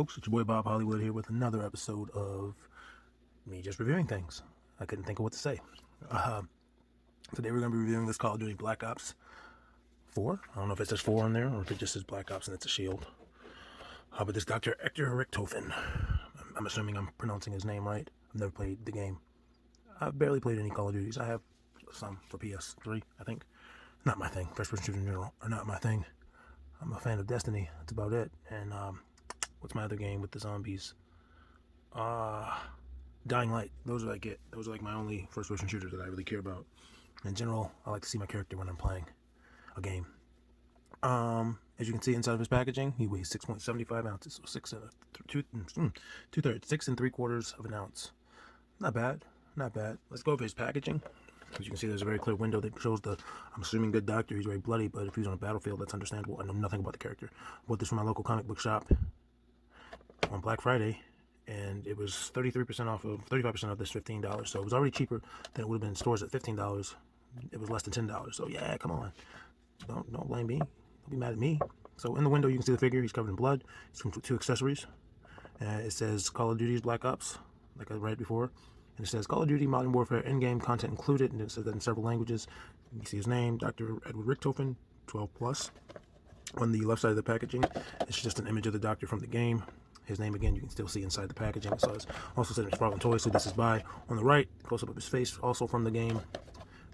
folks, it's your boy Bob Hollywood here with another episode of me just reviewing things. I couldn't think of what to say. Today we're going to be reviewing this Call of Duty Black Ops 4. I don't know if it says 4 on there or if it just says Black Ops and it's a shield. But this Dr. Edward Richtofen, I'm assuming I'm pronouncing his name right. I've never played the game. I've barely played any Call of Duties. I have some for PS3, I think. Not my thing. First-person shooters in general are not my thing. I'm a fan of Destiny. That's about it. And what's my other game with the zombies? Dying Light. Those are like it. Those are like my only first-person shooters that I really care about. In general, I like to see my character when I'm playing a game. As you can see inside of his packaging, he weighs 6.75 ounces, so 6 3/4 of an ounce. Not bad. Not bad. Let's go over his packaging. As you can see, there's a very clear window that shows the, I'm assuming, good doctor. He's very bloody, but if he's on a battlefield, that's understandable. I know nothing about the character. I bought this from my local comic book shop on Black Friday, and it was 33% off of 35% of this $15. So it was already cheaper than it would have been in stores at $15. It was less than $10. So yeah, come on. Don't blame me. Don't be mad at me. So in the window, you can see the figure. He's covered in blood. He's comes with 2 accessories. It says Call of Duty's Black Ops, like I read before. And it says Call of Duty Modern Warfare in-game content included, and it says that in several languages. You can see his name, Dr. Edward Richtofen, 12+. On the left side of the packaging, it's just an image of the doctor from the game. His name, again, you can still see inside the packaging. So it's also said McFarlane Toys, so this is by. On the right, close-up of his face, also from the game.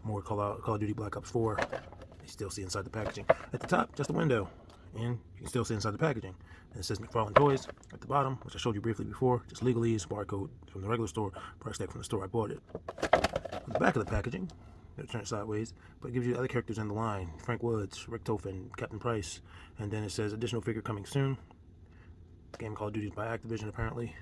More Call of Duty Black Ops 4. You still see inside the packaging. At the top, just a window, and you can still see inside the packaging. And it says McFarlane Toys at the bottom, which I showed you briefly before. Just legalese, barcode from the regular store, price tag from the store I bought it. On the back of the packaging, it turns sideways, but it gives you other characters in the line. Frank Woods, Richtofen, Captain Price, and then it says additional figure coming soon. Game Call of Duty by Activision, apparently.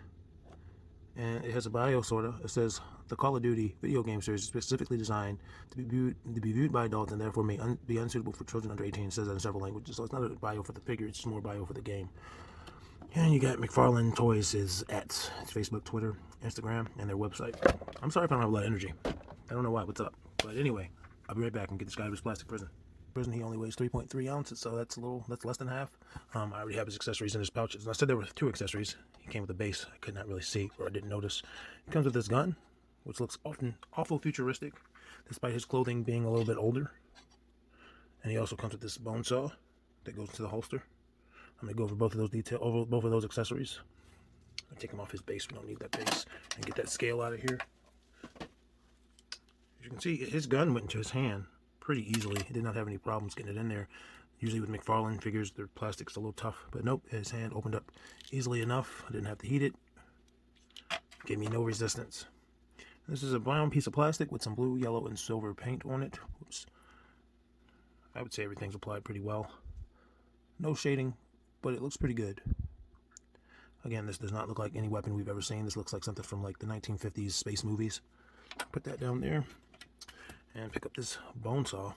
And it has a bio, sorta. It says the Call of Duty video game series is specifically designed to be viewed by adults and therefore may be unsuitable for children under 18. It says that in several languages, so it's not a bio for the figure; it's just more bio for the game. And you got McFarlane Toys is at its Facebook, Twitter, Instagram, and their website. I'm sorry if I don't have a lot of energy. I don't know why. What's up? But anyway, I'll be right back and get this guy out of his plastic prison. He only weighs 3.3 ounces, so that's less than half. I already have his accessories in his pouches. And I said there were 2 accessories. He came with a base I could not really see, or I didn't notice. He comes with this gun, which looks awful futuristic, despite his clothing being a little bit older. And he also comes with this bone saw that goes into the holster. I'm gonna go over both of those accessories. I'm gonna take him off his base. We don't need that base, and get that scale out of here. As you can see, his gun went into his hand pretty easily. He did not have any problems getting it in there. Usually with McFarlane figures, their plastic's a little tough, but nope, his hand opened up easily enough. I didn't have to heat it. Gave me no resistance. This is a brown piece of plastic with some blue, yellow, and silver paint on it. Oops. I would say everything's applied pretty well. No shading, but it looks pretty good. Again, this does not look like any weapon we've ever seen. This looks like something from like the 1950s space movies. Put that down there. And pick up this bone saw.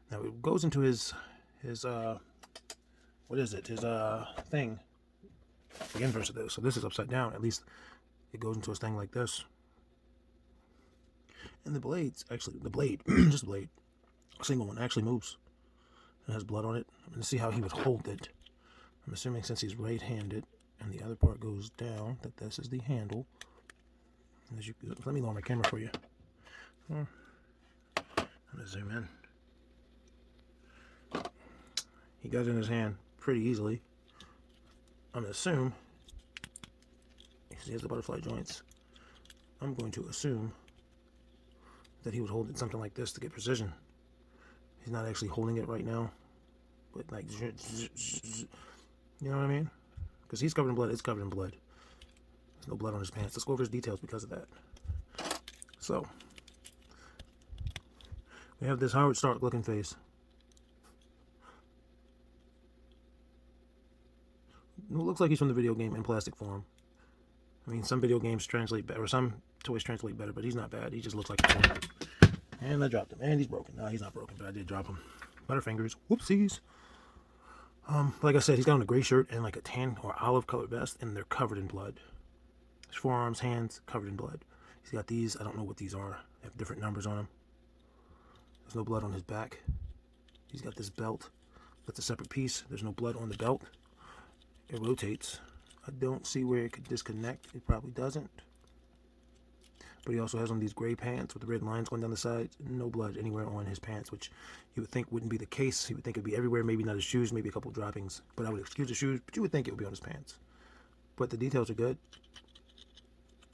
Now it goes into his what is it? His thing. The inverse of this. So this is upside down. At least it goes into his thing like this. And the blades, actually, just the blade, a single one, actually moves. It has blood on it. I'm going to see how he would hold it. I'm assuming since he's right-handed and the other part goes down, that this is the handle. Let me lower my camera for you. I'm going to zoom in. He got it in his hand pretty easily. I'm going to assume, because he has the butterfly joints, I'm going to assume that he would hold it something like this to get precision. He's not actually holding it right now, but like, you know what I mean? Because he's covered in blood, it's covered in blood. There's no blood on his pants. Let's go over his details because of that. So, we have this Howard Stark looking face. It looks like he's from the video game in plastic form. I mean, some video games translate better, or some toys translate better, but he's not bad. He just looks like a toy. And I dropped him. And he's broken. No, he's not broken, but I did drop him. Butterfingers. Whoopsies. Like I said, he's got on a gray shirt and like a tan or olive colored vest, and they're covered in blood. His forearms, hands, covered in blood. He's got these. I don't know what these are. They have different numbers on them. There's no blood on his back. He's got this belt. That's a separate piece. There's no blood on the belt. It rotates. I don't see where it could disconnect. It probably doesn't. But he also has on these gray pants with the red lines going down the sides. No blood anywhere on his pants, which you would think wouldn't be the case. You would think it would be everywhere, maybe not his shoes, maybe a couple droppings. But I would excuse the shoes, but you would think it would be on his pants. But the details are good.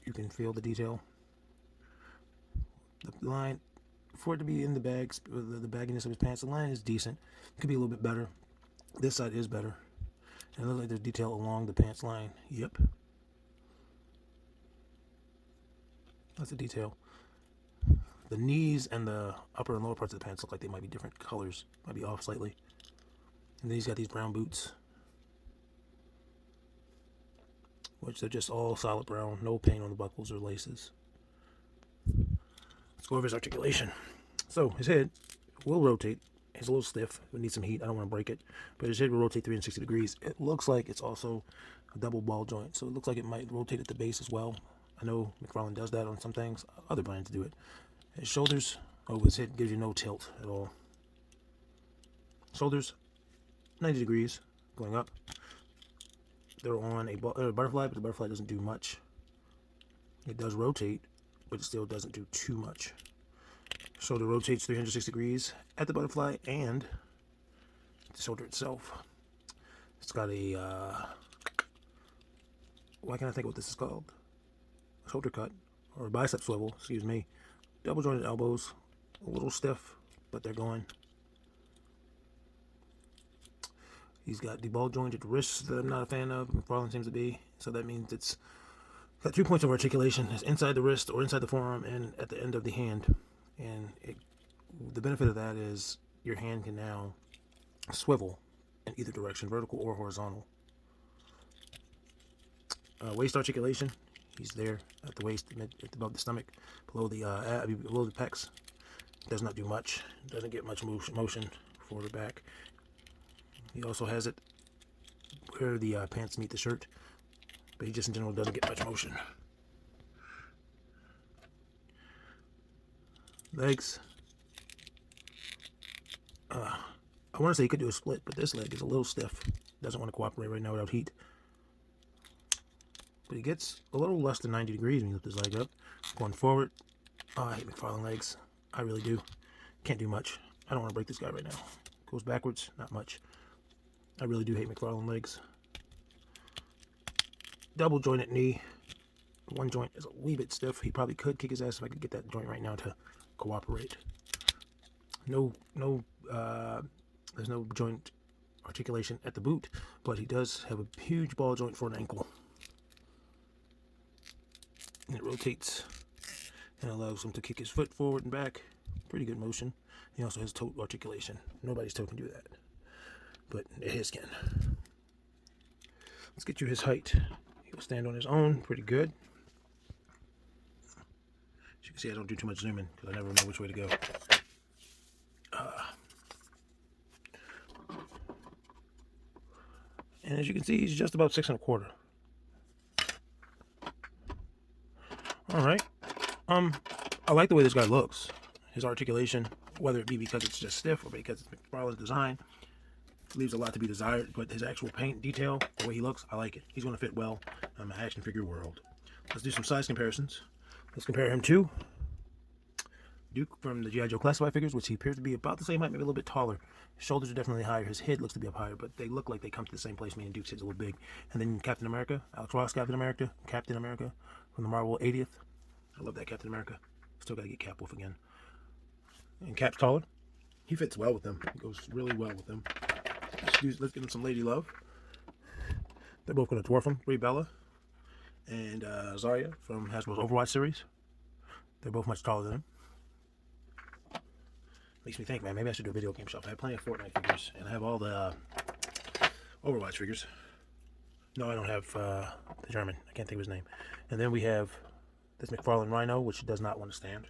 You can feel the detail. The line, for it to be in the bags, the bagginess of his pants, the line is decent. It could be a little bit better. This side is better. And it looks like there's detail along the pants line. Yep. That's the detail. The knees and the upper and lower parts of the pants look like they might be different colors. Might be off slightly. And then he's got these brown boots, which they're just all solid brown. No paint on the buckles or laces. Let's go over his articulation. So his head will rotate. It's a little stiff. It needs some heat. I don't want to break it. But his head will rotate 360 degrees. It looks like it's also a double ball joint. So it looks like it might rotate at the base as well. I know McFarlane does that on some things. Other brands do it. His shoulders over his head gives you no tilt at all. Shoulders, 90 degrees, going up. They're on a butterfly, but the butterfly doesn't do much. It does rotate, but it still doesn't do too much. Shoulder rotates 360 degrees at the butterfly and the shoulder itself. It's got a, why can't I think what this is called? Shoulder cut, or bicep swivel, excuse me. Double jointed elbows, a little stiff, but they're going. He's got the ball jointed wrists that I'm not a fan of. McFarlane seems to be, so that means it's got 2 points of articulation. It's inside the wrist or inside the forearm and at the end of the hand. And the benefit of that is your hand can now swivel in either direction, vertical or horizontal. Waist articulation. He's there at the waist, above the stomach, below the pecs. Does not do much. Doesn't get much motion forward or back. He also has it where the pants meet the shirt, but he just in general doesn't get much motion. Legs. I want to say he could do a split, but this leg is a little stiff. Doesn't want to cooperate right now without heat. But he gets a little less than 90 degrees when you lift his leg up. Going forward. Oh, I hate McFarlane legs. I really do. Can't do much. I don't want to break this guy right now. Goes backwards, not much. I really do hate McFarlane legs. Double jointed knee. One joint is a wee bit stiff. He probably could kick his ass if I could get that joint right now to cooperate. There's no joint articulation at the boot, but he does have a huge ball joint for an ankle. And it rotates and allows him to kick his foot forward and back. Pretty good motion. He also has toe articulation. Nobody's toe can do that, but his can. Let's get you his height. He'll stand on his own pretty good. As you can see, I don't do too much zooming because I never know which way to go. And as you can see, he's just about 6 1/4. Alright. I like the way this guy looks. His articulation, whether it be because it's just stiff or because it's McFarlane's design, leaves a lot to be desired, but his actual paint detail, the way he looks, I like it. He's going to fit well in my action figure world. Let's do some size comparisons. Let's compare him to Duke from the G.I. Joe Classified figures, which he appears to be about the same height, maybe a little bit taller. His shoulders are definitely higher. His head looks to be up higher, but they look like they come to the same place. Meaning Duke's head's a little big. And then Captain America, Alex Ross Captain America from the Marvel 80th. I love that Captain America. Still got to get Cap Wolf again. And Cap's taller. He fits well with them. He goes really well with them. Let's give him some lady love. They're both going to dwarf him. Brie Bella and Zarya from Hasbro's Overwatch series. They're both much taller than him. Makes me think, man, maybe I should do a video game shop. I have plenty of Fortnite figures, and I have all the Overwatch figures. No, I don't have the German. I can't think of his name. And then we have this McFarlane Rhino, which does not want to stand.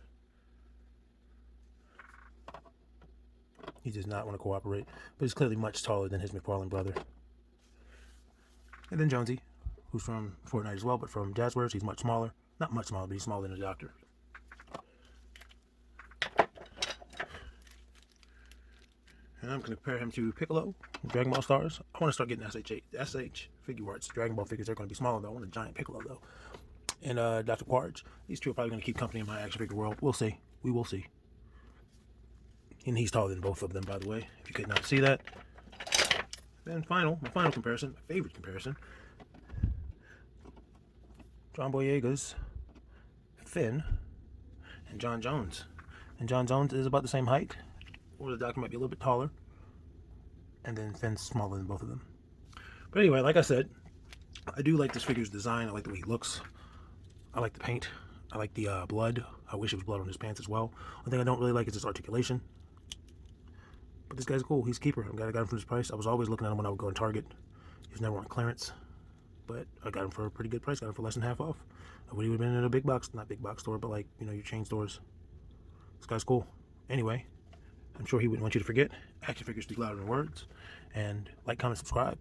He does not want to cooperate, but he's clearly much taller than his McFarlane brother. And then Jonesy, who's from Fortnite as well, but from Jazzwares, he's much smaller. Not much smaller, but he's smaller than the Doctor. And I'm going to compare him to Piccolo, Dragon Ball Stars. I want to start getting SH figure arts. Dragon Ball figures are going to be smaller though. I want a giant Piccolo though. And Dr. Quaritch. These two are probably going to keep company in my action figure world. We'll see. We will see. And he's taller than both of them, by the way, if you could not see that. Then my final comparison, my favorite comparison. John Boyega's Finn and John Jones. And John Jones is about the same height, or the Doctor might be a little bit taller. And then Finn's smaller than both of them. But anyway, like I said, I do like this figure's design. I like the way he looks. I like the paint. I like the blood. I wish it was blood on his pants as well. One thing I don't really like is his articulation. But this guy's cool. He's a keeper. I'm glad I got him for this price. I was always looking at him when I would go on Target. He was never on clearance. But I got him for a pretty good price. Got him for less than half off. I would have been in a big box, not big box store, but like, you know, your chain stores. This guy's cool. Anyway, I'm sure he wouldn't want you to forget. Action figures speak louder than words. And like, comment, subscribe.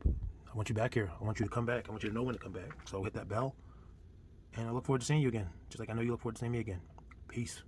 I want you back here. I want you to come back. I want you to know when to come back. So hit that bell. And I look forward to seeing you again. Just like I know you look forward to seeing me again. Peace.